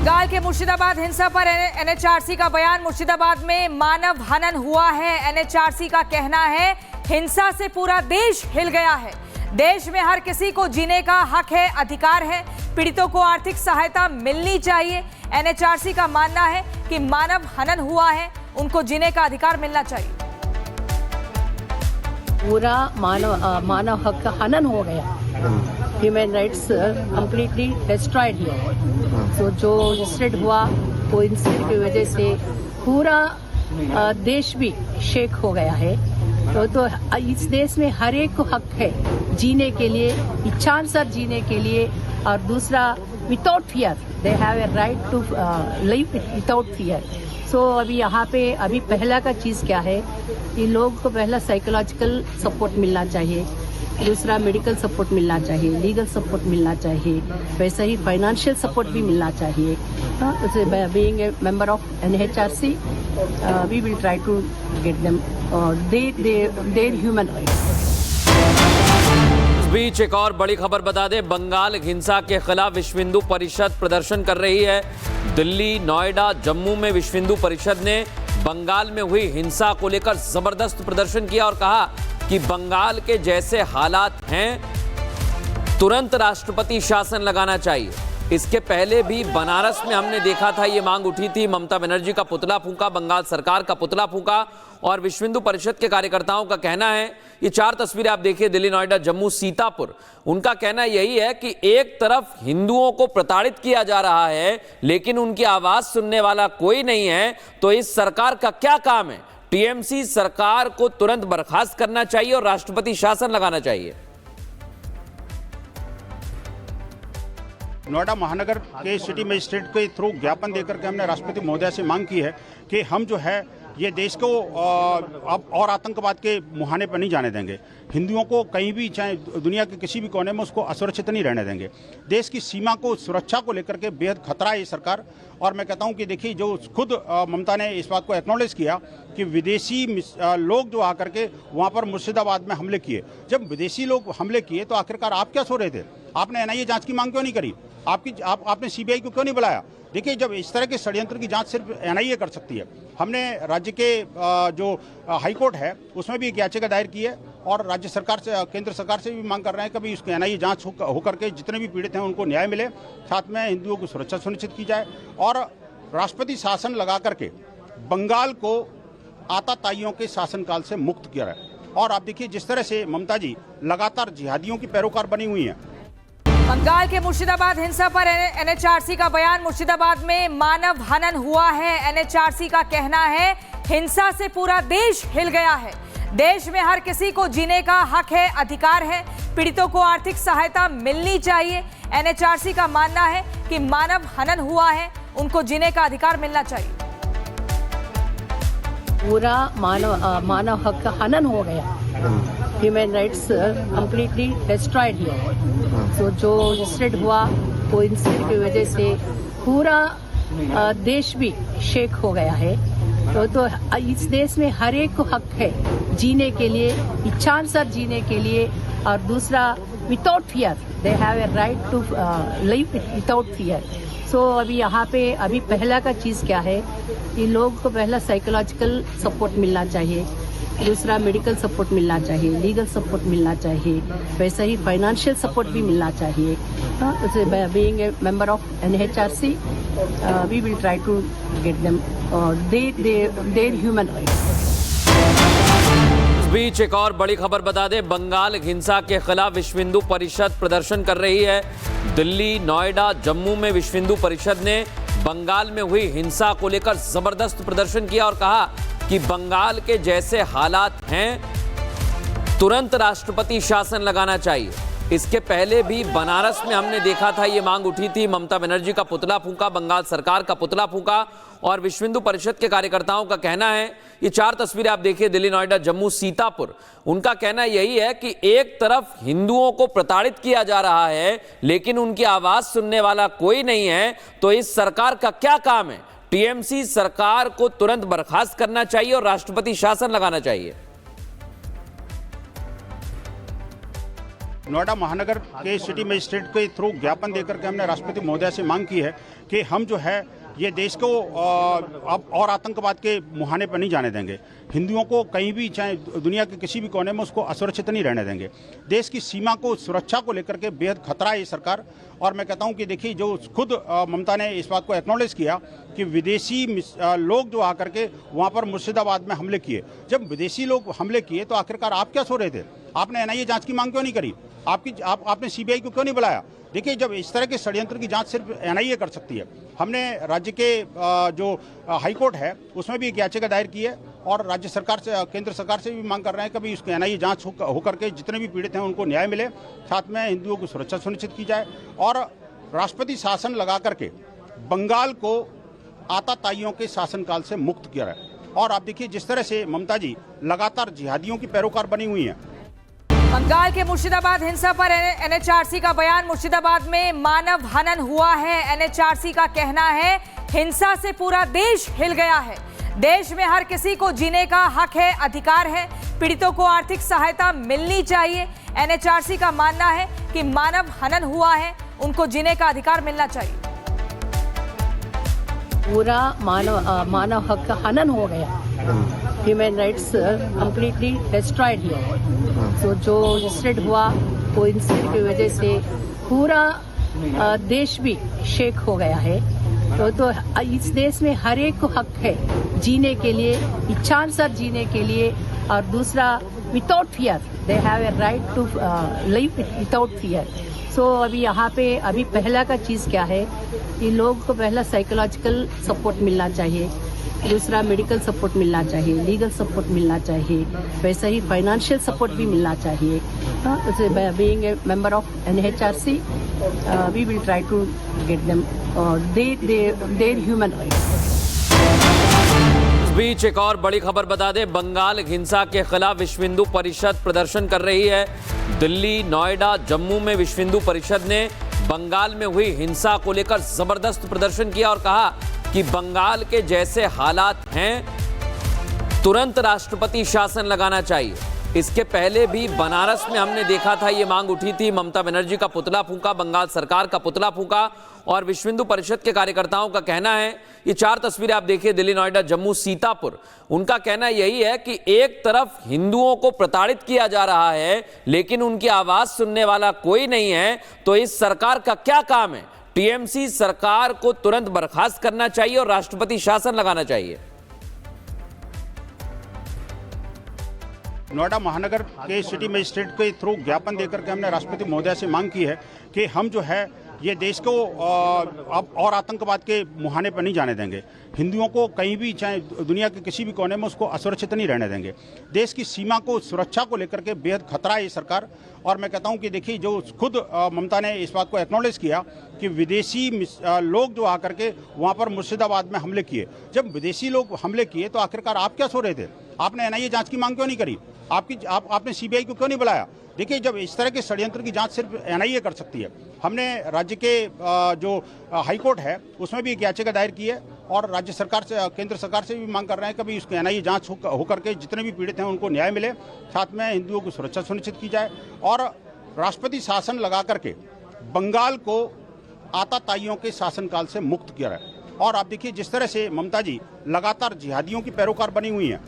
बंगाल के मुर्शिदाबाद हिंसा पर एनएचआरसी का बयान। मुर्शिदाबाद में मानव हनन हुआ है। एनएचआरसी का कहना है हिंसा से पूरा देश हिल गया है। देश में हर किसी को जीने का हक है, अधिकार है। पीड़ितों को आर्थिक सहायता मिलनी चाहिए। एनएचआरसी का मानना है कि मानव हनन हुआ है, उनको जीने का अधिकार मिलना चाहिए। पूरा मानव हक का हनन हो गया। Human rights completely destroyed here. तो जो इंसिडेंट हुआ वो इंसिडेंट की वजह से पूरा देश भी शेक हो गया है। तो इस देश में हर एक को हक है जीने के लिए, इच्छानुसार जीने के लिए। और दूसरा, without fear, they have a right to live without fear. So अभी यहाँ पे अभी पहला का चीज़ क्या है कि लोग को पहला साइकोलॉजिकल सपोर्ट मिलना चाहिए, दूसरा मेडिकल सपोर्ट मिलना चाहिए, लीगल सपोर्ट मिलना चाहिए, वैसे ही फाइनेंशियल सपोर्ट भी मिलना चाहिए। Being a member of NHRC, we will try to get them their human rights. इस बीच एक और बड़ी खबर बता दें, बंगाल हिंसा के खिलाफ विश्व हिंदू परिषद प्रदर्शन कर रही है। दिल्ली, नोएडा, जम्मू में विश्व हिंदू परिषद ने बंगाल में हुई हिंसा को लेकर जबरदस्त प्रदर्शन किया और कहा कि बंगाल के जैसे हालात हैं, तुरंत राष्ट्रपति शासन लगाना चाहिए। इसके पहले भी बनारस में हमने देखा था, ये मांग उठी थी। ममता बनर्जी का पुतला फूंका, बंगाल सरकार का पुतला फूंका। और विश्व हिंदू परिषद के कार्यकर्ताओं का कहना है, ये 4 तस्वीरें आप देखिए, दिल्ली, नोएडा, जम्मू, सीतापुर। उनका कहना यही है कि एक तरफ हिंदुओं को प्रताड़ित किया जा रहा है, लेकिन उनकी आवाज सुनने वाला कोई नहीं है। तो इस सरकार का क्या काम है? टीएमसी सरकार को तुरंत बर्खास्त करना चाहिए और राष्ट्रपति शासन लगाना चाहिए। नोएडा महानगर के सिटी मजिस्ट्रेट के थ्रू ज्ञापन देकर के हमने राष्ट्रपति महोदय से मांग की है कि हम जो है ये देश को अब और आतंकवाद के मुहाने पर नहीं जाने देंगे। हिंदुओं को कहीं भी, चाहे दुनिया के किसी भी कोने में, उसको असुरक्षित नहीं रहने देंगे। देश की सीमा को, सुरक्षा को लेकर के बेहद खतरा है ये सरकार। और मैं कहता हूं कि देखिए, जो खुद ममता ने इस बात को एक्नॉलेज किया कि विदेशी लोग जो आकर के वहां पर मुर्शिदाबाद में हमले किए। जब विदेशी लोग हमले किए तो आखिरकार आप क्या सो रहे थे? आपने NIA जांच की मांग क्यों नहीं करी? आपने CBI को क्यों नहीं बुलाया? देखिए, जब इस तरह के षड्यंत्र की जांच सिर्फ NIA कर सकती है। हमने राज्य के जो हाईकोर्ट है उसमें भी एक याचिका दायर की है और राज्य सरकार से, केंद्र सरकार से भी मांग कर रहे हैं कि कभी उसकी NIA जांच होकर के जितने भी पीड़ित हैं उनको न्याय मिले, साथ में हिंदुओं की सुरक्षा सुनिश्चित की जाए और राष्ट्रपति शासन लगा करके बंगाल को आताताइयों के शासनकाल से मुक्त किया जाए। और आप देखिए, जिस तरह से ममता जी लगातार जिहादियों की पैरोकार बनी हुई हैं। बंगाल के मुर्शिदाबाद हिंसा पर एनएचआरसी का बयान। मुर्शिदाबाद में मानव हनन हुआ है। एनएचआरसी का कहना है हिंसा से पूरा देश हिल गया है। देश में हर किसी को जीने का हक है, अधिकार है। पीड़ितों को आर्थिक सहायता मिलनी चाहिए। एनएचआरसी का मानना है कि मानव हनन हुआ है, उनको जीने का अधिकार मिलना चाहिए। पूरा मानव हक का हनन हो गया। Human rights completely destroyed here. तो जो इंसिडेंट हुआ वो इंसिडेंट की वजह से पूरा देश भी शेक हो गया है। तो इस देश में हर एक को हक है जीने के लिए, इच्छानुसार जीने के लिए। और दूसरा, without fear, they have a right to live without fear. So अभी यहाँ पे अभी पहला का चीज़ क्या है कि लोग को पहला साइकोलॉजिकल सपोर्ट मिलना चाहिए, दूसरा मेडिकल सपोर्ट मिलना चाहिए, लीगल सपोर्ट मिलना चाहिए, वैसे ही फाइनेंशियल सपोर्ट भी मिलना चाहिए। Being a member of NHRC, we will try to get them their human rights. इस बीच एक और बड़ी खबर बता दें, बंगाल हिंसा के खिलाफ विश्व हिंदू परिषद प्रदर्शन कर रही है। दिल्ली, नोएडा, जम्मू में विश्व हिंदू परिषद ने बंगाल में हुई हिंसा को लेकर जबरदस्त प्रदर्शन किया और कहा कि बंगाल के जैसे हालात हैं, तुरंत राष्ट्रपति शासन लगाना चाहिए। इसके पहले भी बनारस में हमने देखा था, ये मांग उठी थी। ममता बनर्जी का पुतला फूंका, बंगाल सरकार का पुतला फूंका। और विश्व हिंदू परिषद के कार्यकर्ताओं का कहना है, ये 4 तस्वीरें आप देखिए, दिल्ली, नोएडा, जम्मू, सीतापुर। उनका कहना यही है कि एक तरफ हिंदुओं को प्रताड़ित किया जा रहा है, लेकिन उनकी आवाज सुनने वाला कोई नहीं है। तो इस सरकार का क्या काम है? टीएमसी सरकार को तुरंत बर्खास्त करना चाहिए और राष्ट्रपति शासन लगाना चाहिए। नोएडा महानगर के सिटी मजिस्ट्रेट के थ्रू ज्ञापन देकर के हमने राष्ट्रपति महोदय से मांग की है कि हम जो है ये देश को अब और आतंकवाद के मुहाने पर नहीं जाने देंगे। हिंदुओं को कहीं भी, चाहे दुनिया के किसी भी कोने में, उसको असुरक्षित नहीं रहने देंगे। देश की सीमा को, सुरक्षा को लेकर के बेहद खतरा है ये सरकार। और मैं कहता हूं कि देखिए, जो खुद ममता ने इस बात को एक्नॉलेज किया कि विदेशी लोग जो आकर के वहां पर मुर्शिदाबाद में हमले किए। जब विदेशी लोग हमले किए तो आखिरकार आप क्या सो रहे थे? आपने एनआईए जांच की मांग क्यों नहीं करी? आपने सीबीआई को क्यों नहीं बुलाया? देखिए, जब इस तरह के षड्यंत्र की जांच सिर्फ एनआईए कर सकती है। हमने राज्य के जो हाईकोर्ट है उसमें भी एक याचिका दायर की है और राज्य सरकार से, केंद्र सरकार से भी मांग कर रहे हैं कि भाई उसकी एनआईए जांच होकर के जितने भी पीड़ित हैं उनको न्याय मिले, साथ में हिंदुओं की सुरक्षा सुनिश्चित की जाए और राष्ट्रपति शासन लगा करके बंगाल को आतताइयों के शासनकाल से मुक्त किया है। और आप देखिए, जिस तरह से ममता जी लगातार जिहादियों की पैरोकार बनी हुई हैं। बंगाल के मुर्शिदाबाद हिंसा पर एनएचआरसी का बयान। मुर्शिदाबाद में मानव हनन हुआ है। एनएचआरसी का कहना है हिंसा से पूरा देश हिल गया है। देश में हर किसी को जीने का हक है, अधिकार है। पीड़ितों को आर्थिक सहायता मिलनी चाहिए। एनएचआरसी का मानना है कि मानव हनन हुआ है, उनको जीने का अधिकार मिलना चाहिए। पूरा मानव हक का हनन हो गया। Human rights completely destroyed here. So जो इंसिडेंट हुआ, वो इंसिडेंट की वजह से पूरा देश भी शेक हो गया है। तो इस देश में हर एक को हक है जीने के लिए, इच्छानुसार जीने के लिए। और दूसरा, without fear, they have a right to live without fear. So अभी यहाँ पे अभी पहला का चीज़ क्या है कि लोगों को पहला साइकोलॉजिकल सपोर्ट मिलना चाहिए, दूसरा मेडिकल सपोर्ट मिलना चाहिए, लीगल सपोर्ट मिलना चाहिए, वैसे ही फाइनेंशियल सपोर्ट भी मिलना चाहिए। Being a member of NHRC, we will try to get them their human rights. इस बीच एक और बड़ी खबर बता दें, बंगाल हिंसा के खिलाफ विश्व हिंदू परिषद प्रदर्शन कर रही है। दिल्ली, नोएडा, जम्मू में विश्व हिंदू परिषद ने बंगाल में हुई हिंसा को लेकर जबरदस्त प्रदर्शन किया और कहा कि बंगाल के जैसे हालात हैं, तुरंत राष्ट्रपति शासन लगाना चाहिए। इसके पहले भी बनारस में हमने देखा था, ये मांग उठी थी। ममता बनर्जी का पुतला फूंका, बंगाल सरकार का पुतला फूंका और विश्व हिंदू परिषद के कार्यकर्ताओं का कहना है, ये 4 तस्वीरें आप देखिए, दिल्ली, नोएडा, जम्मू, सीतापुर। उनका कहना यही है कि एक तरफ हिंदुओं को प्रताड़ित किया जा रहा है, लेकिन उनकी आवाज सुनने वाला कोई नहीं है। तो इस सरकार का क्या काम है? टीएमसी सरकार को तुरंत बर्खास्त करना चाहिए और राष्ट्रपति शासन लगाना चाहिए। नोएडा महानगर के सिटी मजिस्ट्रेट के थ्रू ज्ञापन देकर के हमने राष्ट्रपति महोदय से मांग की है कि हम जो है ये देश को अब और आतंकवाद के मुहाने पर नहीं जाने देंगे। हिंदुओं को कहीं भी, चाहे दुनिया के किसी भी कोने में, उसको असुरक्षित नहीं रहने देंगे। देश की सीमा को, सुरक्षा को लेकर के बेहद खतरा है ये सरकार। और मैं कहता हूं कि देखिए, जो खुद ममता ने इस बात को एक्नॉलेज किया कि विदेशी लोग जो आकर के वहां पर मुर्शिदाबाद में हमले किए। जब विदेशी लोग हमले किए तो आखिरकार आप क्या सो रहे थे? आपने एनआईए जांच की मांग क्यों नहीं करी? आपने सीबीआई को क्यों नहीं बुलाया? देखिए, जब इस तरह के षड्यंत्र की जांच सिर्फ एनआईए कर सकती है। हमने राज्य के जो हाईकोर्ट है उसमें भी एक याचिका दायर की है और राज्य सरकार से, केंद्र सरकार से भी मांग कर रहे हैं कि भाई उसकी एनआईए जांच होकर के जितने भी पीड़ित हैं उनको न्याय मिले, साथ में हिंदुओं की सुरक्षा सुनिश्चित की जाए और राष्ट्रपति शासन लगा करके बंगाल को आतताइयों के शासनकाल से मुक्त किया है। और आप देखिए, जिस तरह से ममता जी लगातार जिहादियों की पैरोकार बनी हुई हैं।